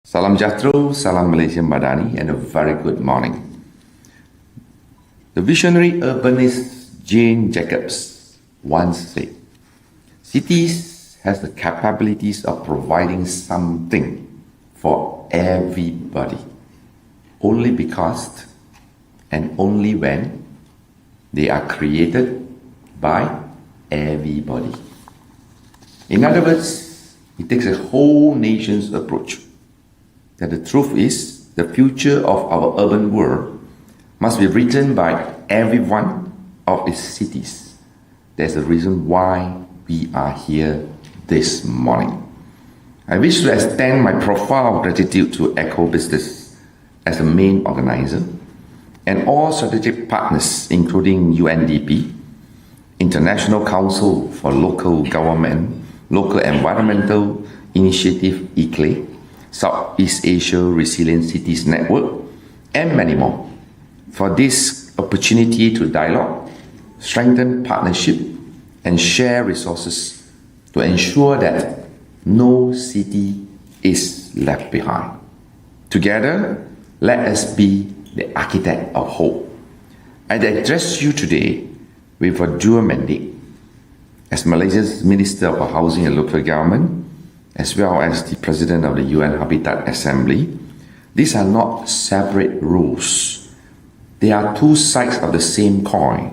Salam Jatro, Salam Malaysian Madani, and a very good morning. The visionary urbanist Jane Jacobs once said, cities has the capabilities of providing something for everybody, only because and only when they are created by everybody. In other words, it takes a whole nation's approach. That the truth is, the future of our urban world must be written by every one of its cities. There's a reason why we are here this morning. I wish to extend my profound gratitude to Echo Business as the main organizer and all strategic partners including UNDP, International Council for Local Government, Local Environmental Initiative ICLEI, Southeast Asia Resilient Cities Network, and many more, for this opportunity to dialogue, strengthen partnership, and share resources to ensure that no city is left behind. Together, let us be the architect of hope. I address you today with a dual mandate. As Malaysia's Minister of Housing and Local Government, as well as the President of the UN Habitat Assembly, these are not separate rules. They are two sides of the same coin,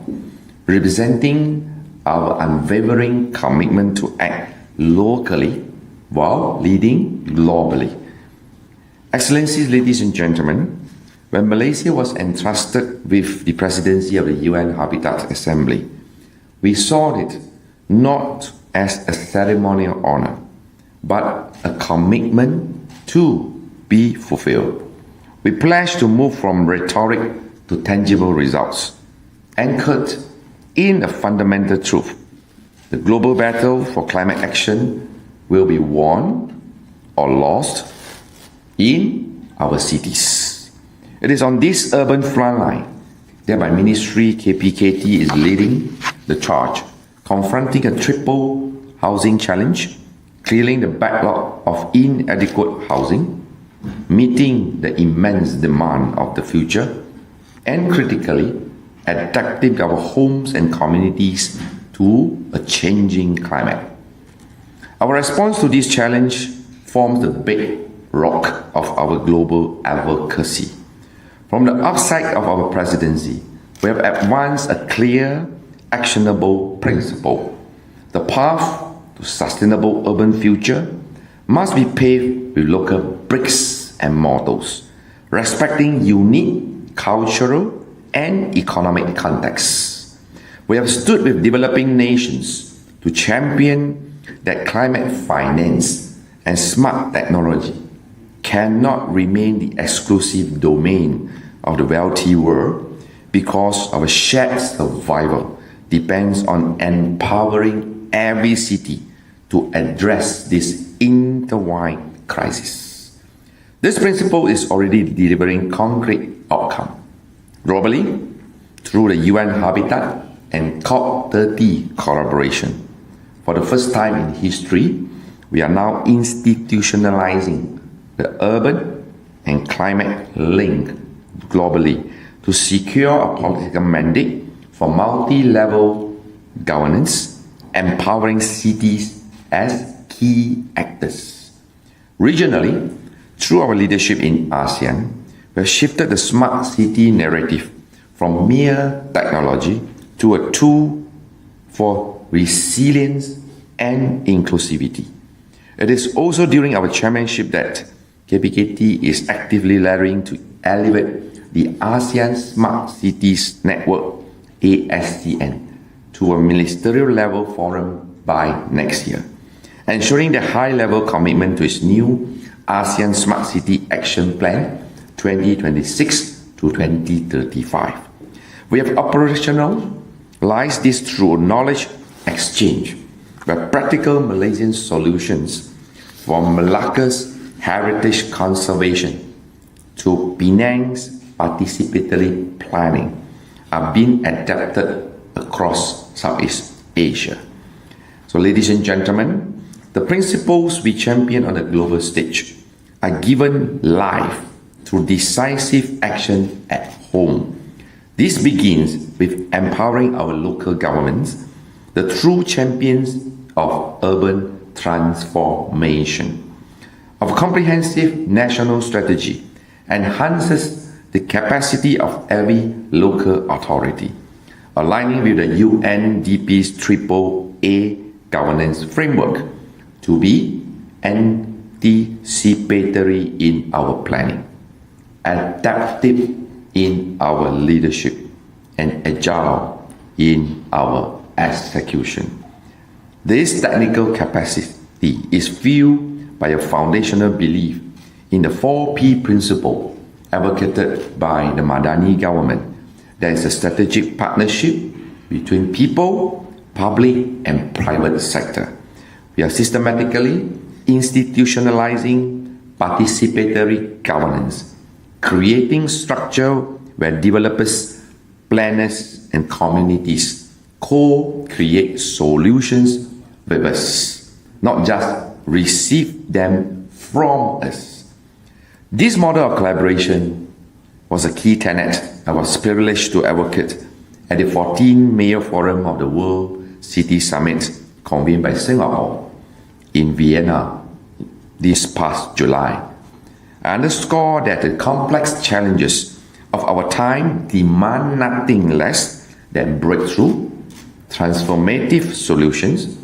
representing our unwavering commitment to act locally while leading globally. Excellencies, ladies and gentlemen, when Malaysia was entrusted with the presidency of the UN Habitat Assembly, we saw it not as a ceremonial honor, but a commitment to be fulfilled. We pledge to move from rhetoric to tangible results, anchored in a fundamental truth. The global battle for climate action will be won or lost in our cities. It is on this urban frontline that my ministry, KPKT, is leading the charge, confronting a triple housing challenge, clearing the backlog of inadequate housing, meeting the immense demand of the future, and critically, adapting our homes and communities to a changing climate. Our response to this challenge forms the bedrock of our global advocacy. From the upside of our presidency, we have advanced a clear, actionable principle. The path to sustainable urban future must be paved with local bricks and mortars, respecting unique cultural and economic contexts. We have stood with developing nations to champion that climate finance and smart technology cannot remain the exclusive domain of the wealthy world, because our shared survival depends on empowering every city to address this intertwined crisis. This principle is already delivering concrete outcome. Globally, through the UN Habitat and COP30 collaboration, for the first time in history, we are now institutionalizing the urban and climate link globally to secure a political mandate for multi-level governance, empowering cities as key actors. Regionally, through our leadership in ASEAN, we have shifted the smart city narrative from mere technology to a tool for resilience and inclusivity. It is also during our chairmanship that KPKT is actively laddering to elevate the ASEAN Smart Cities Network, ASCN, to a ministerial level forum by next year, ensuring the high-level commitment to its new ASEAN Smart City Action Plan 2026 to 2035. We have operationalized this through knowledge exchange, where practical Malaysian solutions from Malacca's heritage conservation to Penang's participatory planning are being adapted across Southeast Asia. So, ladies and gentlemen, the principles we champion on the global stage are given life through decisive action at home. This begins with empowering our local governments, the true champions of urban transformation. Our comprehensive national strategy enhances the capacity of every local authority, aligning with the UNDP's AAA governance framework to be anticipatory in our planning, adaptive in our leadership, and agile in our execution. This technical capacity is fueled by a foundational belief in the 4P principle advocated by the Madani government. There is a strategic partnership between people, public, and private sector. We are systematically institutionalizing participatory governance, creating structure where developers, planners, and communities co-create solutions with us, not just receive them from us. This model of collaboration was a key tenet I was privileged to advocate at the 14th Mayor Forum of the World City Summit convened by Singapore in Vienna this past July. I underscore that the complex challenges of our time demand nothing less than breakthrough, transformative solutions,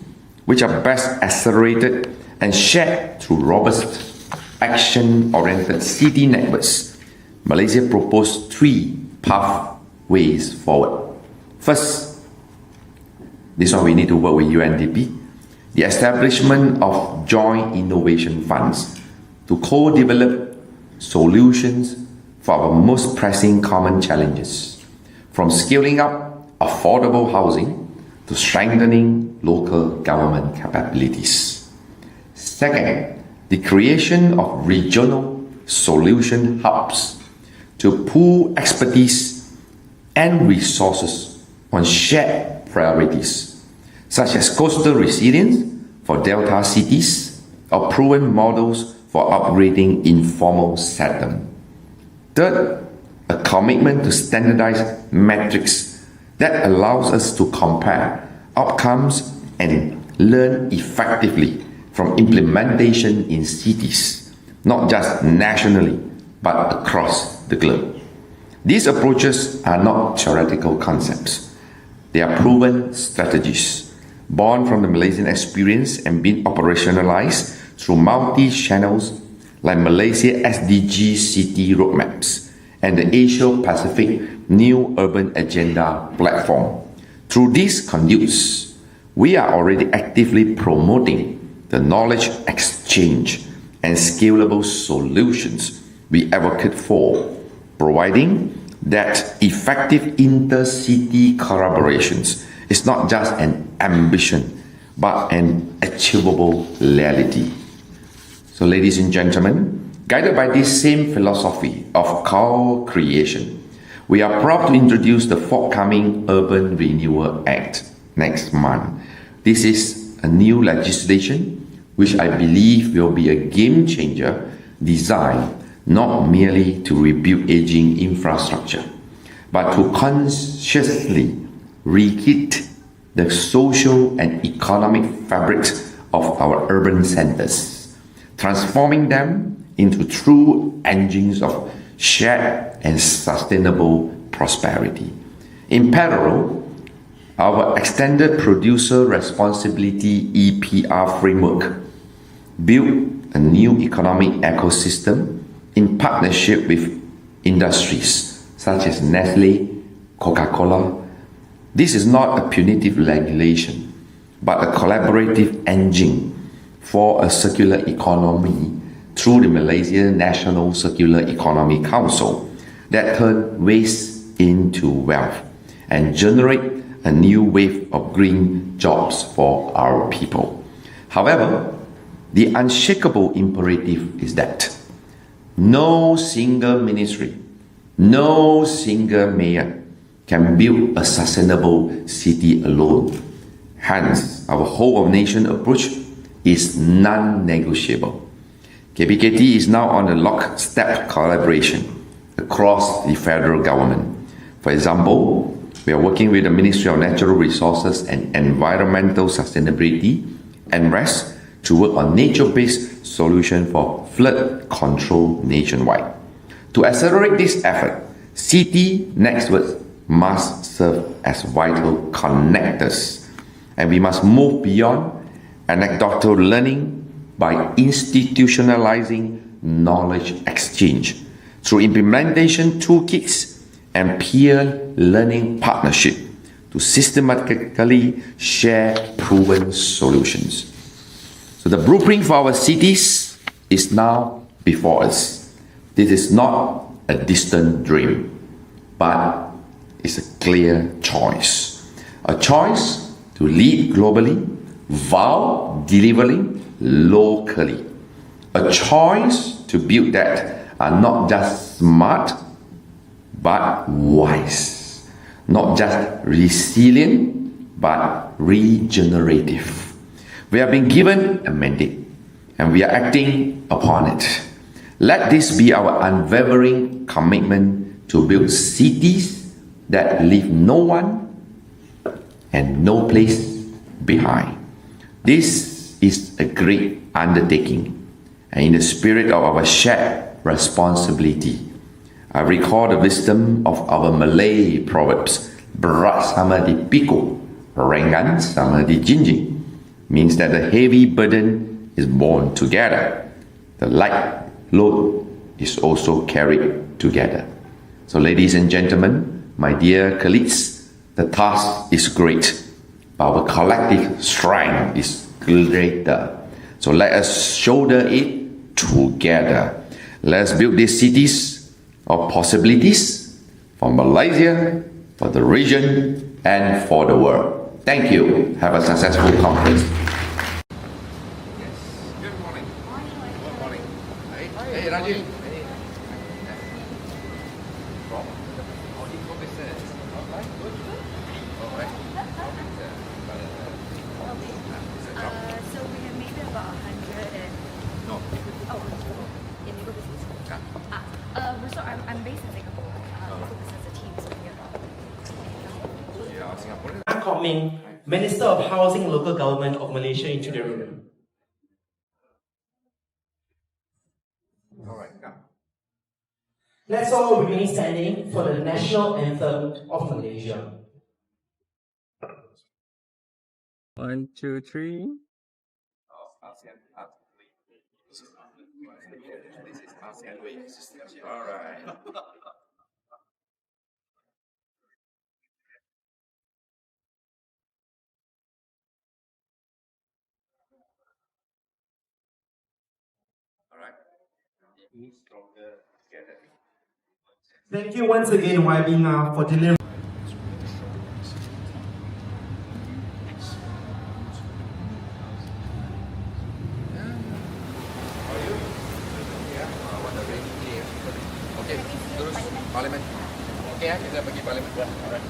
which are best accelerated and shared through robust, action-oriented city networks. Malaysia proposed 3 pathways forward. First, this one we need to work with UNDP, the establishment of joint innovation funds to co-develop solutions for our most pressing common challenges, from scaling up affordable housing to strengthening local government capabilities. Second, the creation of regional solution hubs to pool expertise and resources on shared priorities, such as coastal resilience for delta cities or proven models for upgrading informal settlement. Third, a commitment to standardized metrics that allows us to compare outcomes and learn effectively from implementation in cities, not just nationally, but across the globe. These approaches are not theoretical concepts. They are proven strategies, born from the Malaysian experience and being operationalized through multi-channels like Malaysia SDG City Roadmaps and the Asia-Pacific New Urban Agenda platform. Through these conduits, we are already actively promoting the knowledge exchange and scalable solutions we advocate for, providing that effective intercity collaborations is not just an ambition, but an achievable reality. So, ladies and gentlemen, guided by this same philosophy of co-creation, we are proud to introduce the forthcoming Urban Renewal Act next month. This is a new legislation which I believe will be a game changer, designed not merely to rebuild aging infrastructure, but to consciously rekit the social and economic fabric of our urban centers, transforming them into true engines of shared and sustainable prosperity. In parallel, our Extended Producer Responsibility EPR framework built a new economic ecosystem in partnership with industries such as Nestle, Coca-Cola. This is not a punitive regulation, but a collaborative engine for a circular economy through the Malaysia National Circular Economy Council that turn waste into wealth and generate a new wave of green jobs for our people. However, the unshakable imperative is that no single ministry, no single mayor can build a sustainable city alone. Hence, our whole of nation approach is non-negotiable. KPKT is now on a lockstep collaboration across the federal government. For example, we are working with the Ministry of Natural Resources and Environmental Sustainability, NRES, to work on nature-based solution for flood control nationwide. To accelerate this effort, city networks must serve as vital connectors, and we must move beyond anecdotal learning by institutionalizing knowledge exchange through implementation toolkits and peer learning partnership to systematically share proven solutions. So the blueprint for our cities is now before us. This is not a distant dream, but it's a clear choice. A choice to lead globally while delivering locally. A choice to build that are not just smart, but wise. Not just resilient, but regenerative. We have been given a mandate, and we are acting upon it. Let this be our unwavering commitment to build cities that leave no one and no place behind. This is a great undertaking, and in the spirit of our shared responsibility, I recall the wisdom of our Malay proverbs, berat sama dipikul, ringan sama dijinjing, means that the heavy burden is borne together. The light load is also carried together. So ladies and gentlemen, my dear colleagues, the task is great, but our collective strength is greater. So let us shoulder it together. Let's build these cities of possibilities for Malaysia, for the region, and for the world. Thank you. Have a successful conference. Good morning. Good morning. Hey, Rajiv. From Audico Business. Alright, good. Alright. So we have maybe about 100 and... No. Oh, in legal business. So I'm based in Singapore. Legal business is a team, so we have Yeah, Singaporean. Kok Ming, Minister of Housing and Local Government of Malaysia, into the room. Alright, come. Let's all remain standing for the national anthem of Malaysia. 1, 2, 3. This is ASEAN way. Alright. Alright. Be stronger together. Thank you once again, YB, for delivering. Okay, terus parlimen. Okay, kita pergi parlimen. Alright.